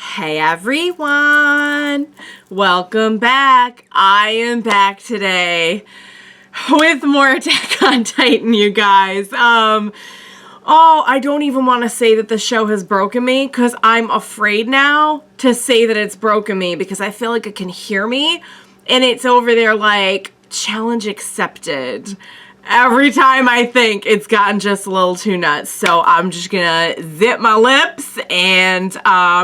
Hey everyone! Welcome back. I am back today with more Attack on Titan, you guys. I don't even want to say that the show has broken me because I'm afraid now to say that it's broken me because I feel like it can hear me and it's over there like, challenge accepted. Every time I think it's gotten just a little too nuts. So I'm just gonna zip my lips and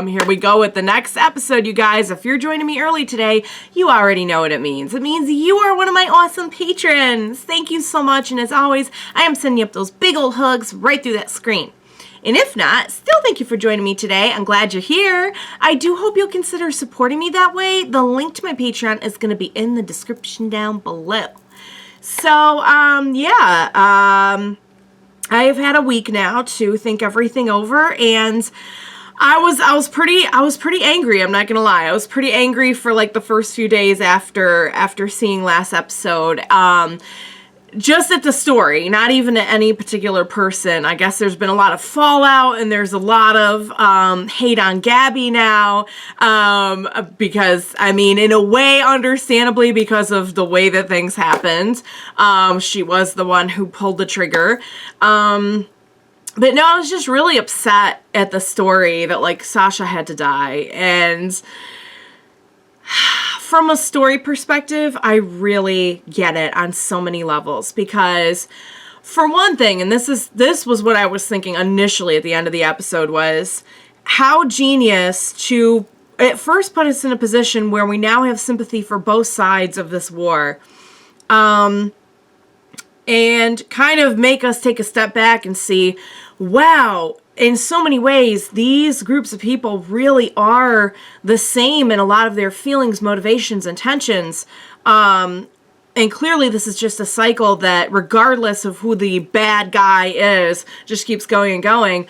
here we go with the next episode, you guys. If you're joining me early today, you already know what it means. It means you are one of my awesome patrons. Thank you so much. And as always, I am sending you up those big old hugs right through that screen. And if not, still thank you for joining me today. I'm glad you're here. I do hope you'll consider supporting me that way. The link to my Patreon is going to be in the description down below. So, I have had a week now to think everything over, and I was pretty angry. I'm not gonna lie. I was pretty angry for like the first few days after seeing last episode. Just at the story, not even at any particular person. I guess there's been a lot of fallout and there's a lot of hate on Gabby now because, I mean, in a way, understandably, because of the way that things happened. She was the one who pulled the trigger. But no, I was just really upset at the story that, like, Sasha had to die. And from a story perspective, I really get it on so many levels because, for one thing, and this was what I was thinking initially at the end of the episode, was how genius to at first put us in a position where we now have sympathy for both sides of this war, and kind of make us take a step back and see, wow, in so many ways, these groups of people really are the same in a lot of their feelings, motivations, intentions. And clearly this is just a cycle that, regardless of who the bad guy is, just keeps going and going.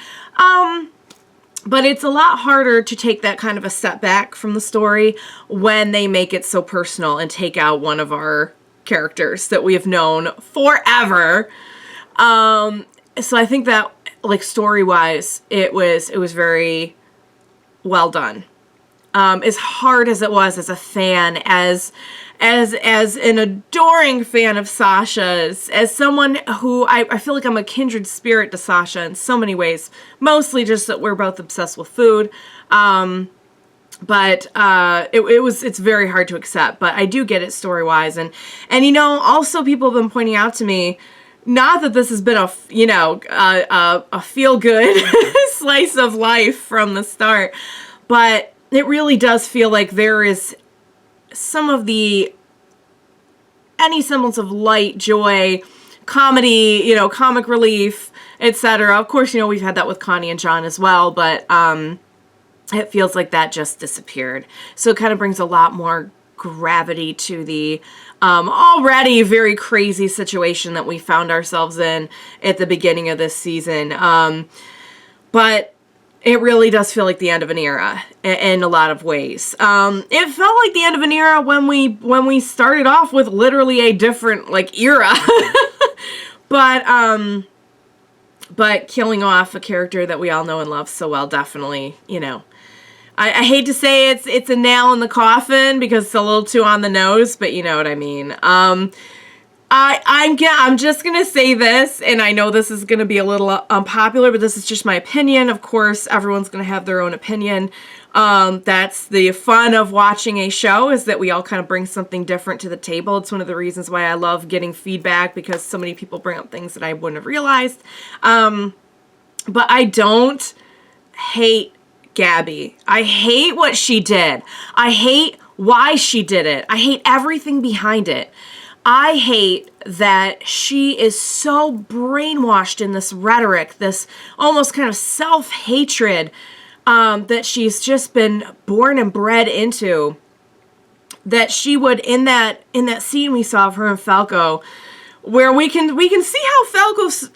But it's a lot harder to take that kind of a step back from the story when they make it so personal and take out one of our characters that we have known forever. So I think that, like, story-wise, it was very well done. As hard as it was as a fan, as an adoring fan of Sasha's, as someone who I feel like I'm a kindred spirit to Sasha in so many ways, mostly just that we're both obsessed with food. But it's very hard to accept, but I do get it story-wise. And you know, also people have been pointing out to me, not that this has been a feel-good slice of life from the start, but it really does feel like there is some of any semblance of light, joy, comedy, comic relief, etc. Of course, we've had that with Connie and John as well, but it feels like that just disappeared. So it kind of brings a lot more gravity to the already very crazy situation that we found ourselves in at the beginning of this season. But it really does feel like the end of an era in a lot of ways. It felt like the end of an era when we started off with literally a different, like, era. But killing off a character that we all know and love so well, definitely, I hate to say it's a nail in the coffin because it's a little too on the nose, but you know what I mean. I'm just gonna say this, and I know this is gonna be a little unpopular, but this is just my opinion. Of course, everyone's gonna have their own opinion. That's the fun of watching a show, is that we all kind of bring something different to the table. It's one of the reasons why I love getting feedback, because so many people bring up things that I wouldn't have realized. But I don't hate Gabby. I hate what she did. I hate why she did it. I hate everything behind it. I hate that she is so brainwashed in this rhetoric, this almost kind of self-hatred that she's just been born and bred into, that she would, in that scene we saw of her and Falco, where we can see how Falco's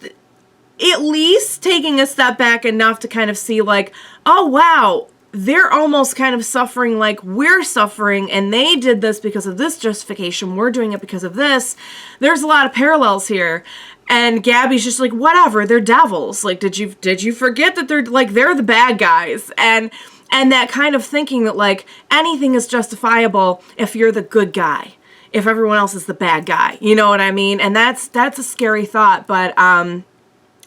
at least taking a step back enough to kind of see, like, oh wow, they're almost kind of suffering like we're suffering, and they did this because of this justification, we're doing it because of this. There's a lot of parallels here. And Gabby's just like, whatever, they're devils. Like, did you forget that they're the bad guys? And And that kind of thinking that, like, anything is justifiable if you're the good guy, if everyone else is the bad guy. You know what I mean? And that's a scary thought, but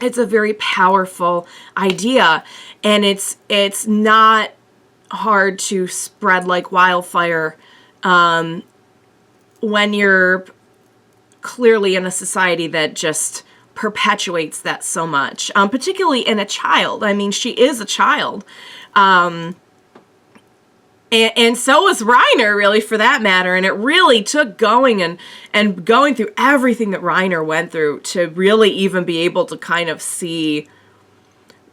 it's a very powerful idea. And it's not hard to spread like wildfire when you're clearly in a society that just perpetuates that so much, particularly in a child. I mean, she is a child. And so is Reiner, really, for that matter. And it really took going and going through everything that Reiner went through to really even be able to kind of see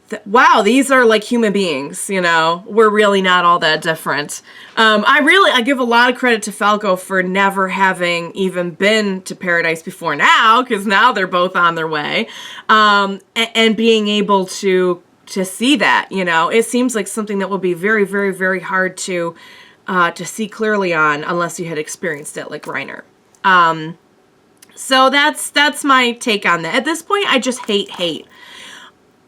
that, wow, these are like human beings, you know, we're really not all that different. I give a lot of credit to Falco for never having even been to Paradise before now, because now they're both on their way, and being able to see that, you know. It seems like something that will be very, very, very hard to see clearly on unless you had experienced it like Reiner. So that's my take on that. At this point, I just hate.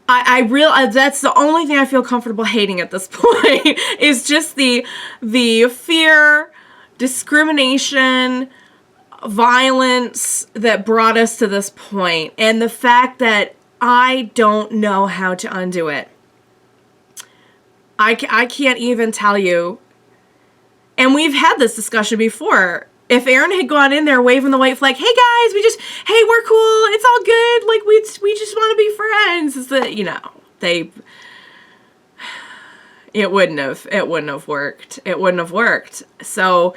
That's the only thing I feel comfortable hating at this point is just the fear, discrimination, violence that brought us to this point, and the fact that I don't know how to undo it. I can't even tell you. And we've had this discussion before. If Aaron had gone in there waving the white flag, hey guys, we're cool, it's all good, like we just want to be friends. It's that, you know, it wouldn't have worked. It wouldn't have worked. So,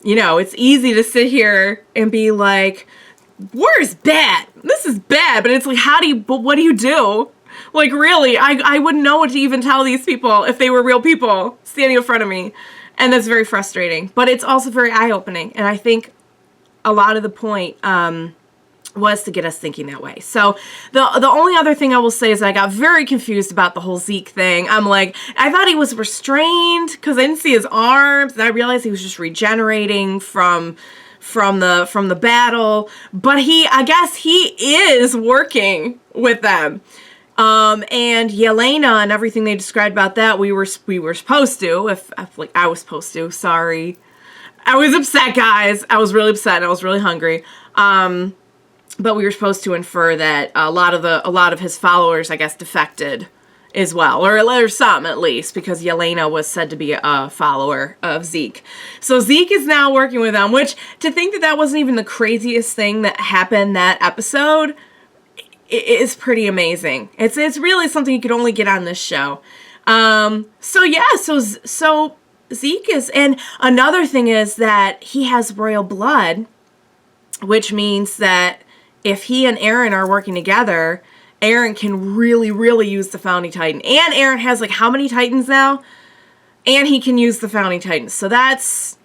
you know, it's easy to sit here and be like, war is bad. This is bad. But it's like, what do you do? Like, really, I wouldn't know what to even tell these people if they were real people standing in front of me. And that's very frustrating. But it's also very eye-opening. And I think a lot of the point was to get us thinking that way. So the only other thing I will say is I got very confused about the whole Zeke thing. I'm like, I thought he was restrained because I didn't see his arms. And I realized he was just regenerating from the battle. But I guess he is working with them. And Yelena and everything they described about that, we were supposed to, if I was supposed to, sorry. I was upset, guys. I was really upset and I was really hungry. But we were supposed to infer that a lot of his followers, I guess, defected as well, or some at least, because Yelena was said to be a follower of Zeke. So Zeke is now working with them, which to think that wasn't even the craziest thing that happened that episode is pretty amazing. It's really something you could only get on this show. So Zeke is, and another thing is that he has royal blood, which means that if he and Aaron are working together, Aaron can really, really use the Founding Titan. And Aaron has like how many Titans now? And he can use the Founding Titans. So that's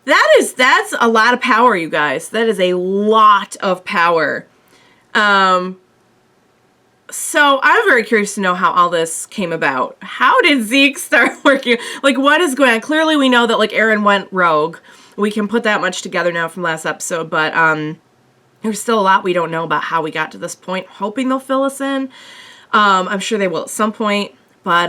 a lot of power, you guys. That is a lot of power. So I'm very curious to know how all this came about. How did Zeke start working? Like, what is going on? Clearly we know that like Aaron went rogue. We can put that much together now from last episode, but there's still a lot we don't know about how we got to this point. Hoping they'll fill us in. I'm sure they will at some point, but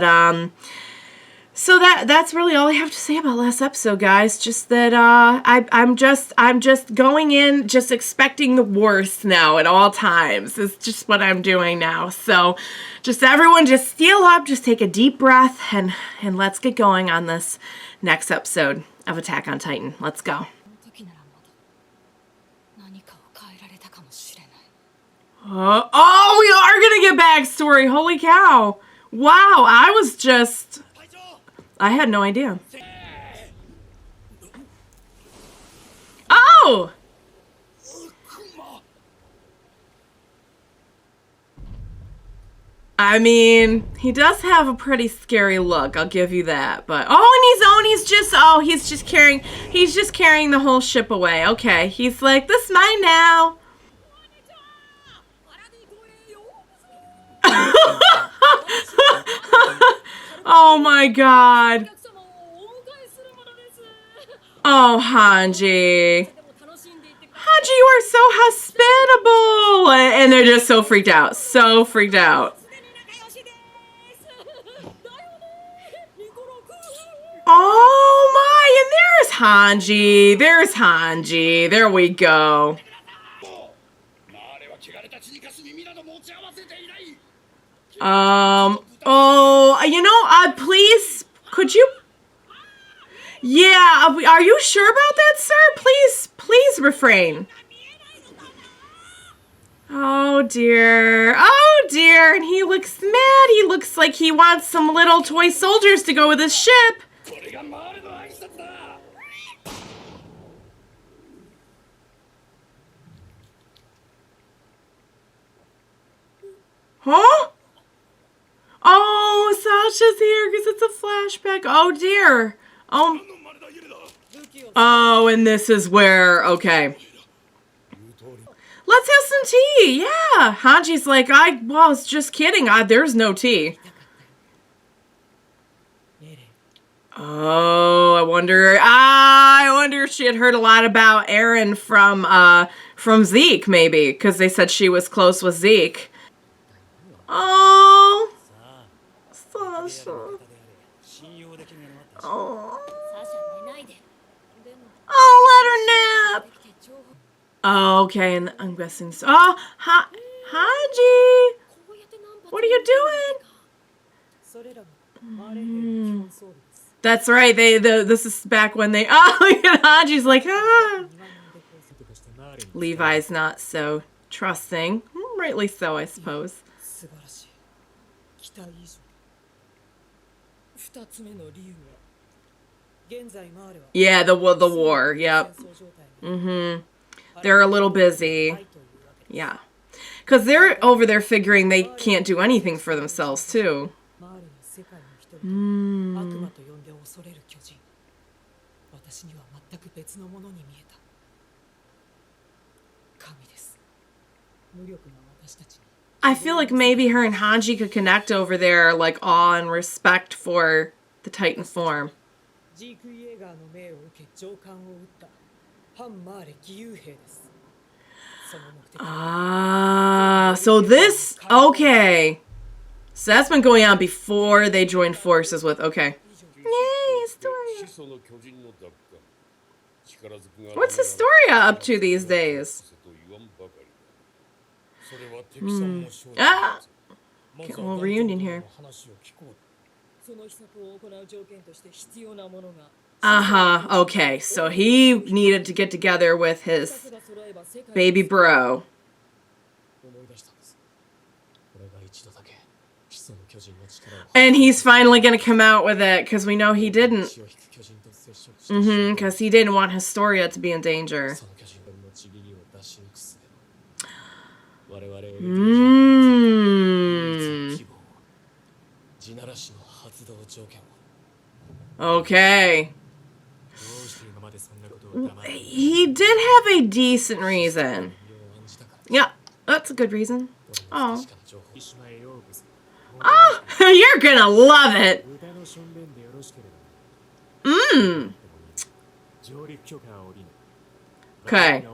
so that's really all I have to say about last episode, guys. Just that I'm just going in, just expecting the worst now at all times. It's just what I'm doing now. So just everyone just steel up, just take a deep breath, and let's get going on this next episode of Attack on Titan. Let's go. Oh, we are gonna get backstory. Holy cow. Wow, I had no idea. Oh! I mean, he does have a pretty scary look, I'll give you that. But he's just carrying the whole ship away. Okay, he's like, this is mine now. Oh my god. Oh, Hange. Hange, you are so hospitable. And they're just so freaked out. So freaked out. Hange. There's Hange. There we go. Oh, you know, please, could you? Yeah, are you sure about that, sir? Please refrain. Oh dear, and he looks mad. He looks like he wants some little toy soldiers to go with his ship. Huh? Oh, Sasha's here because it's a flashback. Oh dear. Oh, and this is where, okay. Let's have some tea. Yeah. Hanji's like, I was just kidding. There's no tea. Oh, I wonder if she had heard a lot about Aaron from Zeke, maybe, because they said she was close with Zeke. Oh, Sasha. Oh, let her nap. Oh, okay, and I'm guessing so. Oh, Hange, what are you doing? That's right. This is back when they. Oh, look at Hange's like, ah. Levi's not so trusting, rightly so, I suppose. Yeah, the war. Yep. They're a little busy. Yeah. Because they're over there figuring they can't do anything for themselves, too. I feel like maybe her and Hange could connect over there, like awe and respect for the Titan form. So this, okay. So that's been going on before they joined forces with, okay. Yay, Historia. What's Historia up to these days? Okay, well, reunion here. Okay, so he needed to get together with his baby bro. And he's finally going to come out with it, because we know he didn't. Because he didn't want Historia to be in danger. Okay. He did have a decent reason. Yeah, that's a good reason. Oh. Oh, you're gonna love it. Okay.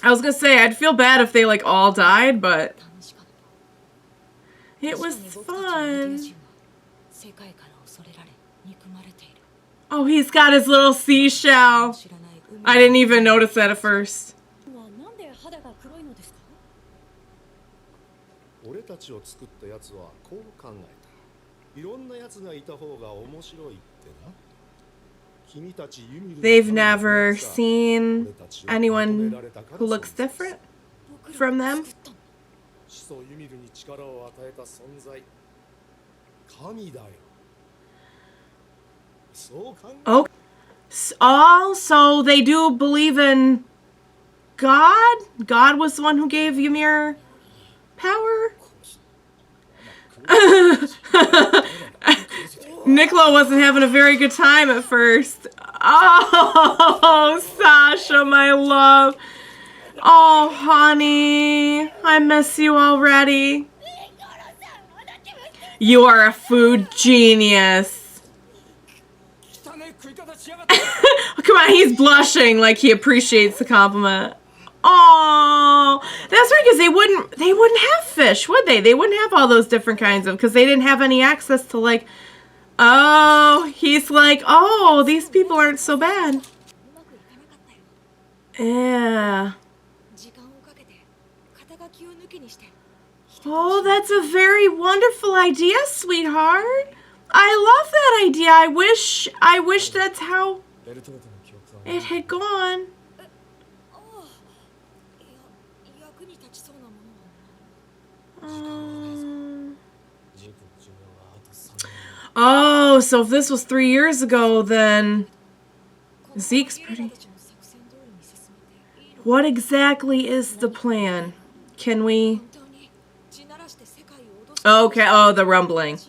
I was gonna say, I'd feel bad if they, like, all died, but it was fun. Oh, he's got his little seashell. I didn't even notice that at first. They've never seen anyone who looks different from them. Oh, so they do believe in God? God was the one who gave Ymir power? Nicolo wasn't having a very good time at first. Oh, Sasha, my love. Oh, honey, I miss you already. You are a food genius. Come on, he's blushing like he appreciates the compliment. Oh, that's right, because they wouldn't have fish, would they? They wouldn't have all those different kinds of, because they didn't have any access to, like, oh, he's like, oh, these people aren't so bad. Yeah. Oh, that's a very wonderful idea, sweetheart. I love that idea. I wish that's how it had gone. Oh, so if this was 3 years ago, then Zeke's pretty... What exactly is the plan? Can we... Okay, oh, the rumbling.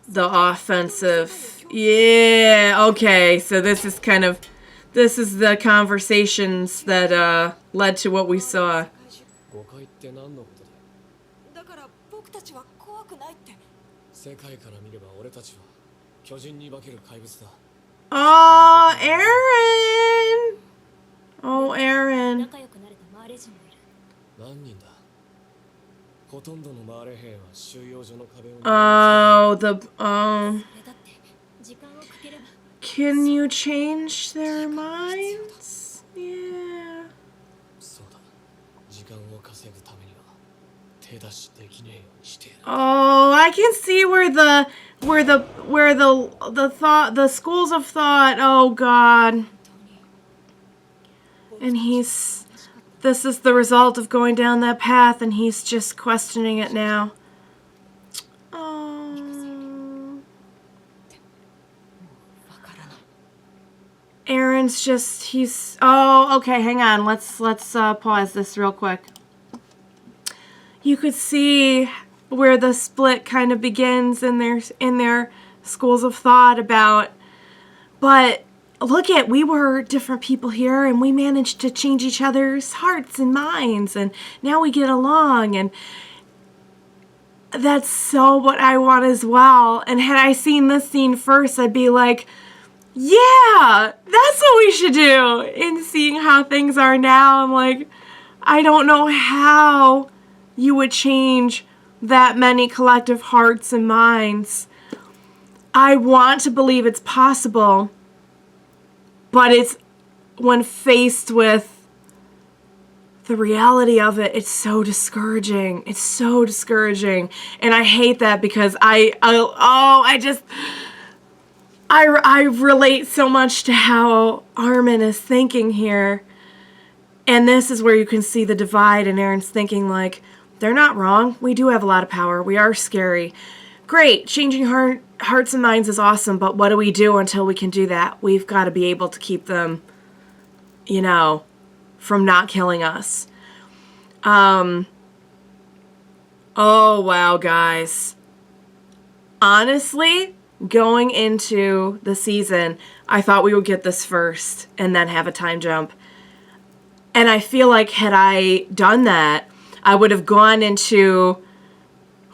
The offensive. Yeah, okay, so this is kind of... This is the conversations that led to what we saw. Oh, Aaron! Oh, Aaron. Oh, can you change their minds? Yeah. Oh, I can see where the thought, the schools of thought. Oh God. And this is the result of going down that path, and he's just questioning it now. Oh. Aaron's just, oh, okay, hang on. Let's pause this real quick. You could see where the split kind of begins in their schools of thought about, but look at, we were different people here, and we managed to change each other's hearts and minds, and now we get along, and that's so what I want as well. And had I seen this scene first, I'd be like, yeah, that's what we should do. And seeing how things are now, I'm like, I don't know how you would change that many collective hearts and minds. I want to believe it's possible, but it's, when faced with the reality of it, it's so discouraging. It's so discouraging. And I hate that because I relate so much to how Armin is thinking here. And this is where you can see the divide, and Aaron's thinking like, they're not wrong. We do have a lot of power. We are scary. Great, changing hearts and minds is awesome, but what do we do until we can do that? We've got to be able to keep them, you know, from not killing us. Oh, wow, guys. Honestly, going into the season, I thought we would get this first and then have a time jump. And I feel like had I done that, I would have gone into,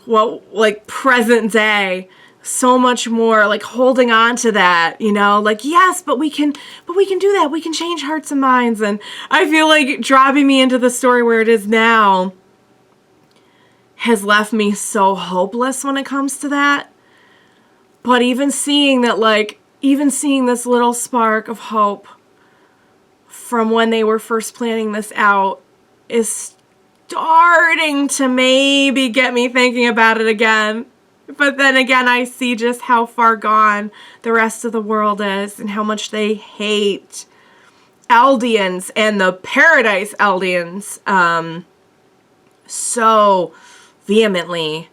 well, like present day, so much more, like holding on to that, you know, like, yes, but we can do that. We can change hearts and minds. And I feel like dropping me into the story where it is now has left me so hopeless when it comes to that. But even seeing that, like, even seeing this little spark of hope from when they were first planning this out is starting to maybe get me thinking about it again. But then again, I see just how far gone the rest of the world is and how much they hate Eldians and the Paradis Eldians so vehemently.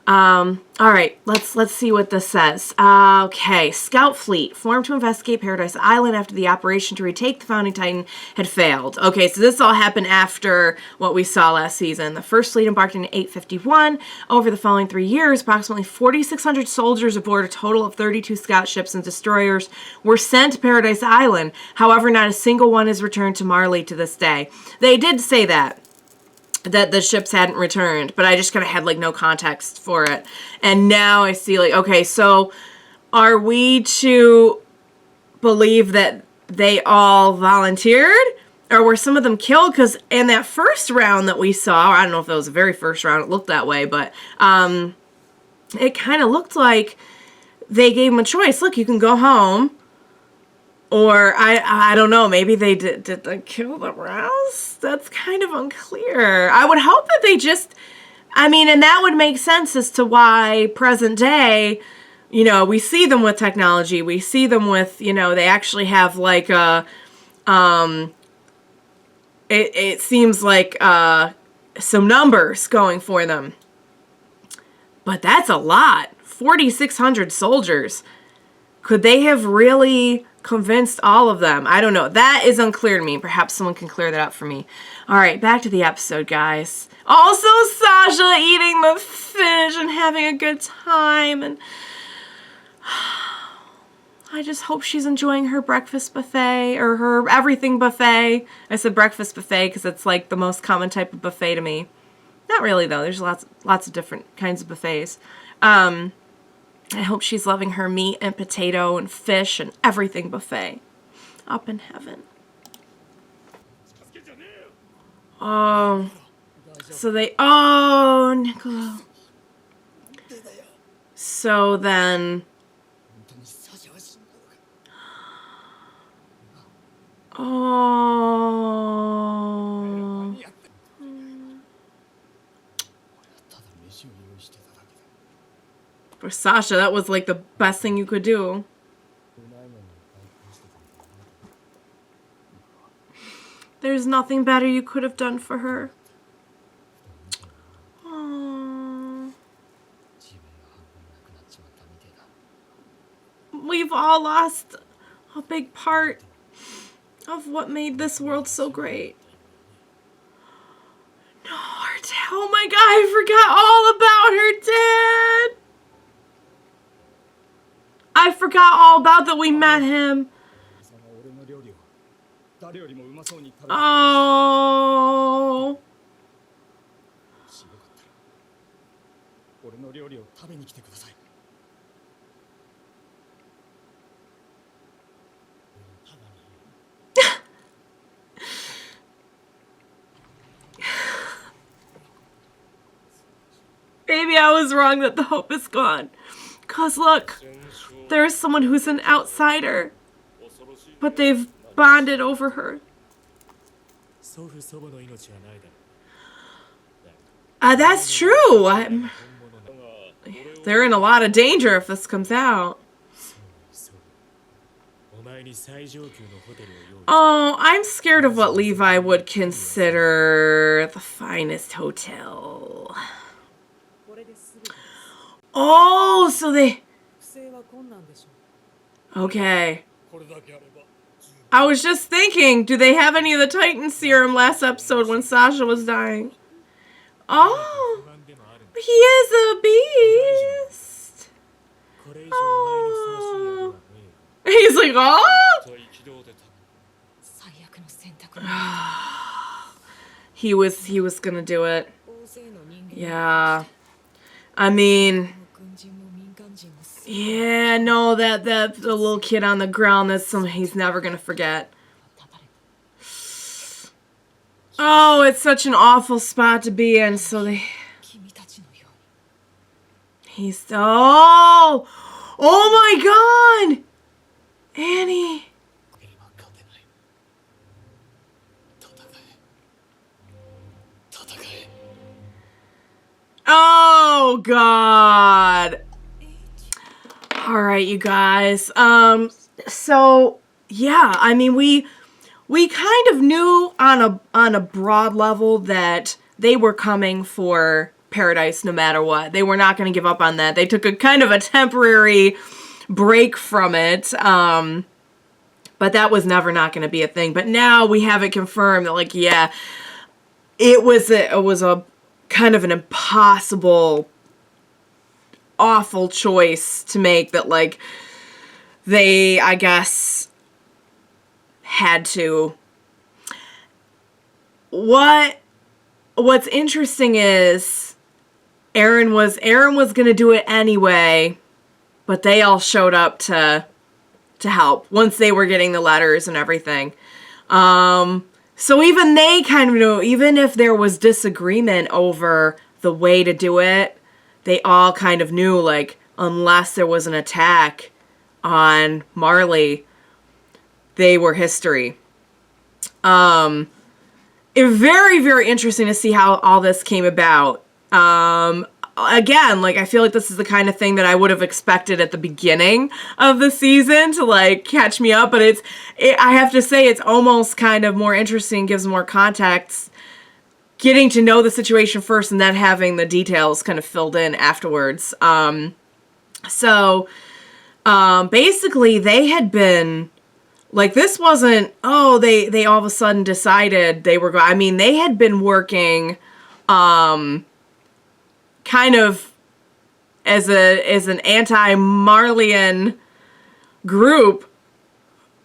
All right, let's see what this says. Okay, Scout Fleet formed to investigate Paradise Island after the operation to retake the Founding Titan had failed. Okay, so this all happened after what we saw last season. The first fleet embarked in 851. Over the following 3 years, approximately 4,600 soldiers aboard a total of 32 scout ships and destroyers were sent to Paradise Island. However, not a single one is returned to Marley to this day. They did say that the ships hadn't returned, but I just kind of had like no context for it. And now I see like, okay, so are we to believe that they all volunteered, or were some of them killed? Because in that first round that we saw, I don't know if it was the very first round, it looked that way, but it kind of looked like they gave him a choice. Look, you can go home. Or, I don't know, maybe they did they kill the rest? That's kind of unclear. I would hope that they just, I mean, and that would make sense as to why present day, you know, we see them with technology. We see them with, you know, they actually have like a, it seems like some numbers going for them. But that's a lot. 4,600 soldiers. Could they have really convinced all of them? I don't know. That is unclear to me. Perhaps someone can clear that up for me. All right, back to the episode, guys. Also, Sasha eating the fish and having a good time. And I just hope she's enjoying her breakfast buffet or her everything buffet. I said breakfast buffet because it's like the most common type of buffet to me. Not really, though. There's lots of different kinds of buffets. I hope she's loving her meat and potato and fish and everything buffet. Up in heaven. Oh. So they... Oh, Nicolo. So then... Oh... For Sasha, that was like the best thing you could do. There's nothing better you could have done for her. Aww. We've all lost a big part of what made this world so great. No, her dad. Oh my god, I forgot all about her dad. I forgot all about that we met him. Oh. Maybe I was wrong that the hope is gone. 'Cause look, there's someone who's an outsider, but they've bonded over her. That's true. They're in a lot of danger if this comes out. Oh, I'm scared of what Levi would consider the finest hotel. Oh, so they... Okay. I was just thinking, do they have any of the Titan serum last episode when Sasha was dying? Oh, he is a beast. Oh. He's like, oh. He was gonna do it. Yeah. I mean, yeah, no, that the little kid on the ground, that's something he's never gonna forget. Oh, it's such an awful spot to be in. So he's oh my god, Annie. Oh god. All right, you guys. So yeah, I mean, we kind of knew on a broad level that they were coming for Paradis no matter what. They were not going to give up on that. They took a kind of a temporary break from it. But that was never not going to be a thing. But now we have it confirmed that, like, yeah, it was a kind of an impossible, awful choice to make that, like, they, I guess, had to. What's interesting is Aaron was going to do it anyway, but they all showed up to help once they were getting the letters and everything. So even they kind of knew, even if there was disagreement over the way to do it, they all kind of knew, like, unless there was an attack on Marley, they were history. It very, very interesting to see how all this came about. Again, like, I feel like this is the kind of thing that I would have expected at the beginning of the season to, like, catch me up, but I have to say, it's almost kind of more interesting, gives more context, getting to know the situation first and then having the details kind of filled in afterwards. Basically, they had been, like, this wasn't, they all of a sudden decided they were going, I mean, they had been working, kind of as an anti-Marleyan group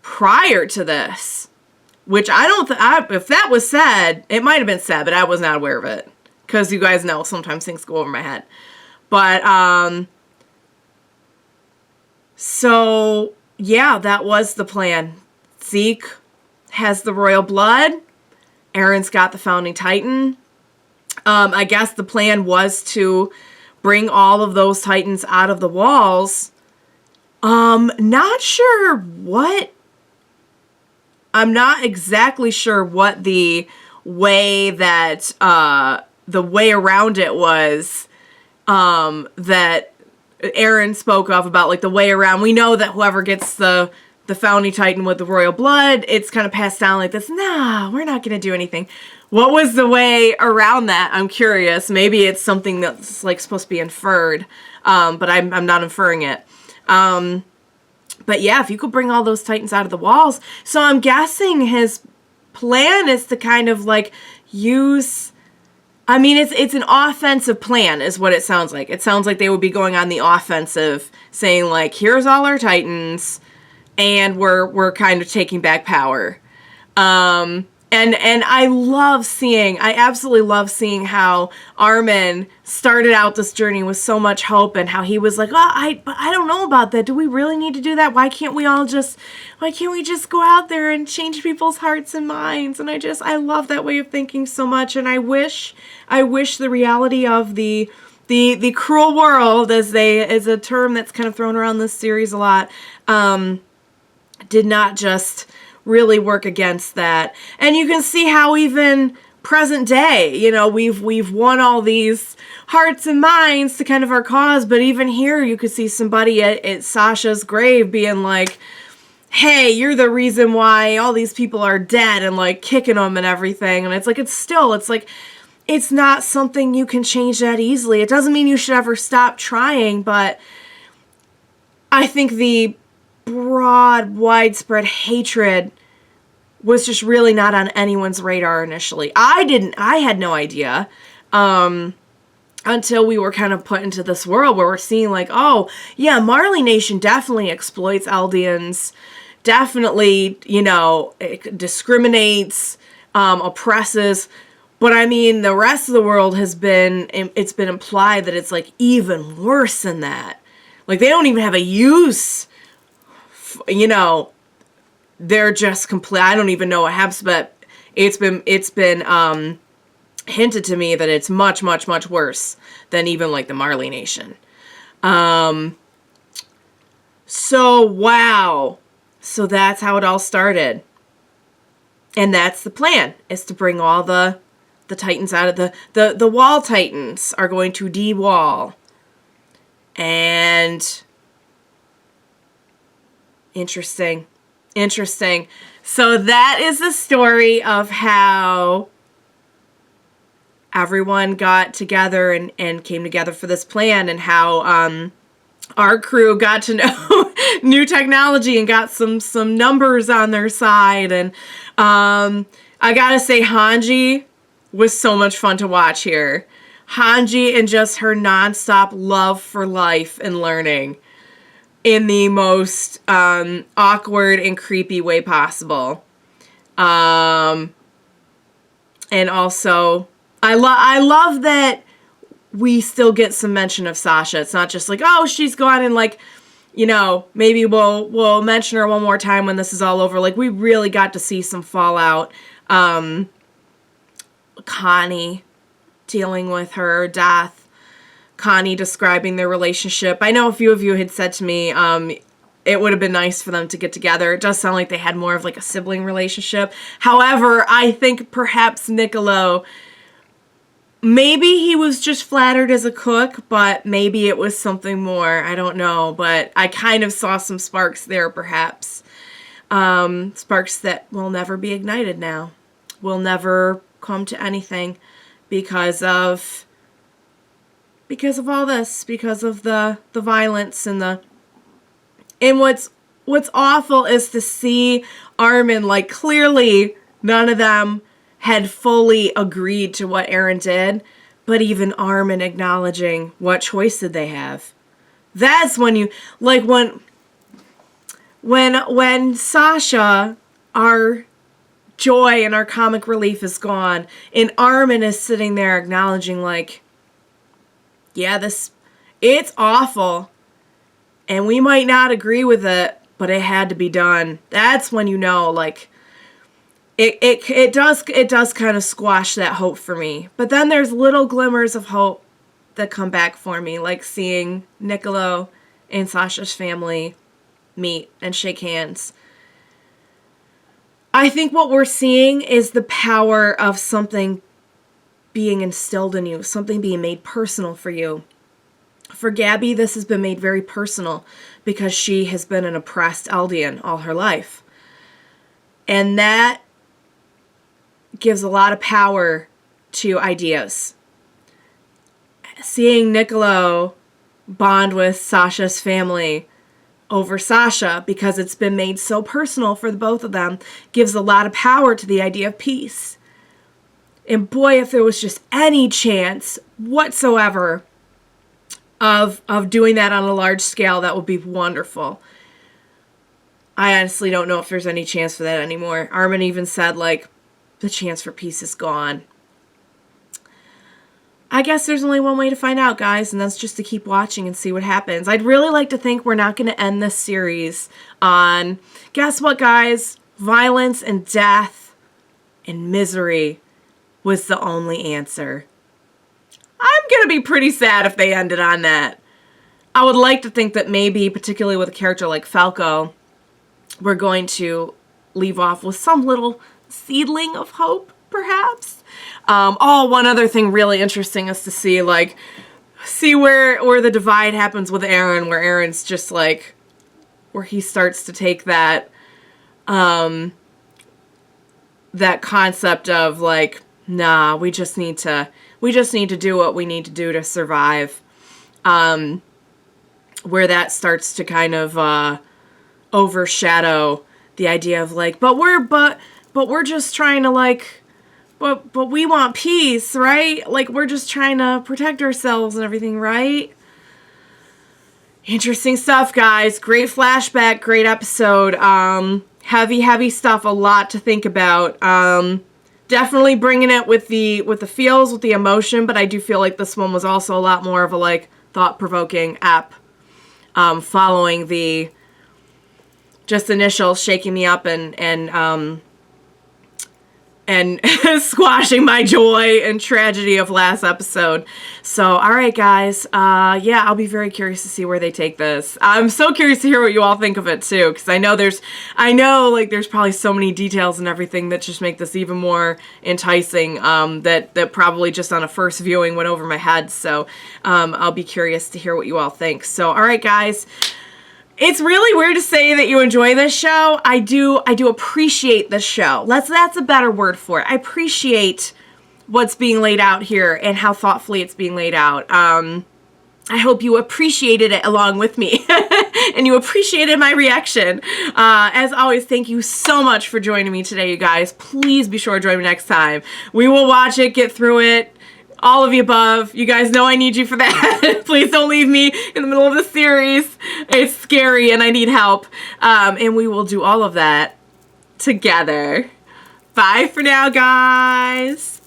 prior to this, which I don't if that was said, it might have been said, but I was not aware of it, because you guys know sometimes things go over my head. But so yeah, that was the plan. Zeke has the royal blood. Aaron's got the founding titan. I guess the plan was to bring all of those titans out of the walls. Not sure what. I'm not exactly sure what the way that the way around it was. That Aaron spoke of about, like, the way around. We know that whoever gets the founding titan with the royal blood, it's kind of passed down like this. Nah, we're not going to do anything. What was the way around that? I'm curious. Maybe it's something that's, like, supposed to be inferred, but I'm not inferring it. But yeah, if you could bring all those titans out of the walls. So I'm guessing his plan is to kind of, like, use, I mean, it's an offensive plan is what it sounds like. It sounds like they would be going on the offensive, saying, like, here's all our titans, and we're kind of taking back power. And I absolutely love seeing how Armin started out this journey with so much hope, and how he was like, I don't know about that. Do we really need to do that? Why can't we just go out there and change people's hearts and minds? And I love that way of thinking so much. And I wish the reality of the cruel world, as a term that's kind of thrown around this series a lot, did not just really work against that. And you can see how even present day, you know, we've won all these hearts and minds to kind of our cause, but even here you could see somebody at Sasha's grave being like, hey, you're the reason why all these people are dead, and, like, kicking them and everything. And it's like, it's not something you can change that easily. It doesn't mean you should ever stop trying, but I think the broad, widespread hatred was just really not on anyone's radar initially. I had no idea until we were kind of put into this world where we're seeing, like, oh, yeah, Marley Nation definitely exploits Eldians, definitely, you know, discriminates, oppresses. But I mean, the rest of the world it's been implied that it's, like, even worse than that. Like, they don't even have a use, you know, they're just complete. I don't even know what happens, but it's been hinted to me that it's much, much, much worse than even, like, the Marley Nation. So, wow. So that's how it all started. And that's the plan, is to bring all the titans out of the wall titans are going to de-wall. And interesting. So that is the story of how everyone got together and came together for this plan, and how our crew got to know new technology and got some numbers on their side. And I gotta say, Hange was so much fun to watch here. Hange and just her nonstop love for life and learning in the most awkward and creepy way possible. And also, I love that we still get some mention of Sasha. It's not just like, oh, she's gone, and, like, you know, maybe we'll mention her one more time when this is all over. Like, we really got to see some fallout. Connie dealing with her death. Connie describing their relationship. I know a few of you had said to me, it would have been nice for them to get together. It does sound like they had more of like a sibling relationship. However, I think perhaps Nicolo, maybe he was just flattered as a cook, but maybe it was something more. I don't know, but I kind of saw some sparks there, perhaps. Sparks that will never be ignited now. Will never come to anything because of all this, because of the violence and what's awful is to see Armin, like, clearly none of them had fully agreed to what Aaron did, but even Armin acknowledging what choice did they have. That's when you, like, when Sasha, our joy and our comic relief is gone, and Armin is sitting there acknowledging, like, yeah, it's awful, and we might not agree with it, but it had to be done. That's when you know, like, it does kind of squash that hope for me. But then there's little glimmers of hope that come back for me, like seeing Nicolo and Sasha's family meet and shake hands. I think what we're seeing is the power of something being instilled in you, something being made personal for you. For Gabby, this has been made very personal because she has been an oppressed Eldian all her life. And that gives a lot of power to ideas. Seeing Nicolo bond with Sasha's family over Sasha, because it's been made so personal for the both of them, gives a lot of power to the idea of peace. And boy, if there was just any chance whatsoever of doing that on a large scale, that would be wonderful. I honestly don't know if there's any chance for that anymore. Armin even said, like, the chance for peace is gone. I guess there's only one way to find out, guys, and that's just to keep watching and see what happens. I'd really like to think we're not going to end this series on, guess what, guys? Violence and death and misery was the only answer. I'm going to be pretty sad if they ended on that. I would like to think that maybe, particularly with a character like Falco, we're going to leave off with some little seedling of hope, perhaps. One other thing really interesting is to see where the divide happens with Aaron, where Aaron's just like, where he starts to take that concept of like, nah, we just need to do what we need to do to survive. Where that starts to kind of overshadow the idea of like, but we're just trying to like, but we want peace, right? Like, we're just trying to protect ourselves and everything, right? Interesting stuff, guys. Great flashback, great episode. Heavy stuff, a lot to think about. Definitely bringing it with the feels, with the emotion, but I do feel like this one was also a lot more of a like thought-provoking ep. Following the just initial shaking me up and squashing my joy and tragedy of last episode. So, all right, guys. Yeah, I'll be very curious to see where they take this. I'm so curious to hear what you all think of it too, because I know there's probably so many details and everything that just make this even more enticing. That probably just on a first viewing went over my head. So, I'll be curious to hear what you all think. So, all right, guys. It's really weird to say that you enjoy this show. I do appreciate this show. That's a better word for it. I appreciate what's being laid out here and how thoughtfully it's being laid out. I hope you appreciated it along with me and you appreciated my reaction. As always, thank you so much for joining me today, you guys. Please be sure to join me next time. We will watch it, get through it. All of the above. You guys know I need you for that. Please don't leave me in the middle of the series. It's scary and I need help. And we will do all of that together. Bye for now, guys.